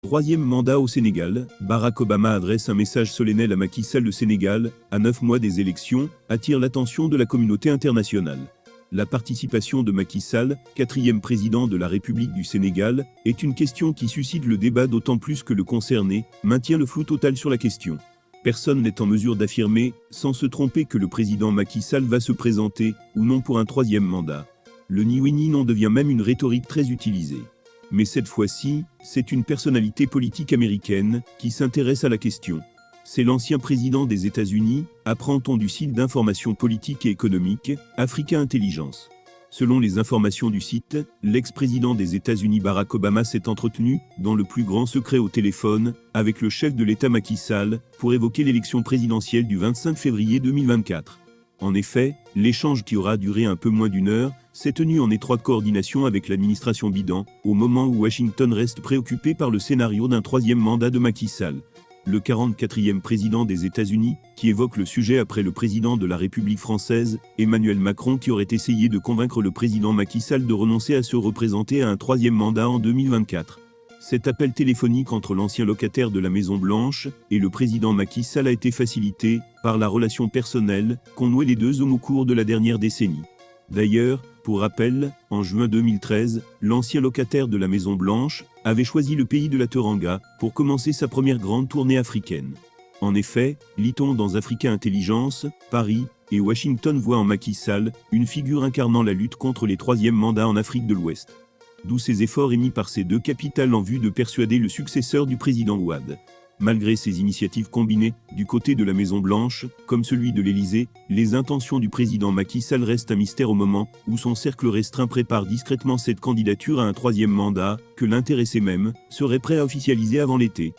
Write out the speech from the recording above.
Troisième mandat au Sénégal, Barack Obama adresse un message solennel à Macky Sall. Le Sénégal, à 9 mois des élections, attire l'attention de la communauté internationale. La participation de Macky Sall, quatrième président de la République du Sénégal, est une question qui suscite le débat, d'autant plus que le concerné maintient le flou total sur la question. Personne n'est en mesure d'affirmer, sans se tromper, que le président Macky Sall va se présenter, ou non, pour un troisième mandat. Le ni oui ni non devient même une rhétorique très utilisée. Mais cette fois-ci, c'est une personnalité politique américaine qui s'intéresse à la question. C'est l'ancien président des États-Unis, apprend-on du site d'information politique et économique, Africa Intelligence. Selon les informations du site, l'ex-président des États-Unis Barack Obama s'est entretenu, dans le plus grand secret au téléphone, avec le chef de l'État Macky Sall, pour évoquer l'élection présidentielle du 25 février 2024. En effet, l'échange, qui aura duré un peu moins d'une heure, s'est tenu en étroite coordination avec l'administration Biden, au moment où Washington reste préoccupé par le scénario d'un troisième mandat de Macky Sall. Le 44e président des États-Unis, qui évoque le sujet après le président de la République française, Emmanuel Macron, qui aurait essayé de convaincre le président Macky Sall de renoncer à se représenter à un troisième mandat en 2024. Cet appel téléphonique entre l'ancien locataire de la Maison-Blanche et le président Macky Sall a été facilité par la relation personnelle qu'ont noué les deux hommes au cours de la dernière décennie. D'ailleurs, pour rappel, en juin 2013, l'ancien locataire de la Maison-Blanche avait choisi le pays de la Teranga pour commencer sa première grande tournée africaine. En effet, lit-on dans Africa Intelligence, Paris et Washington voient en Macky Sall une figure incarnant la lutte contre les troisièmes mandats en Afrique de l'Ouest. D'où ces efforts émis par ces deux capitales en vue de persuader le successeur du président Ouad. Malgré ces initiatives combinées, du côté de la Maison-Blanche, comme celui de l'Élysée, les intentions du président Macky Sall restent un mystère au moment où son cercle restreint prépare discrètement cette candidature à un troisième mandat, que l'intéressé même serait prêt à officialiser avant l'été.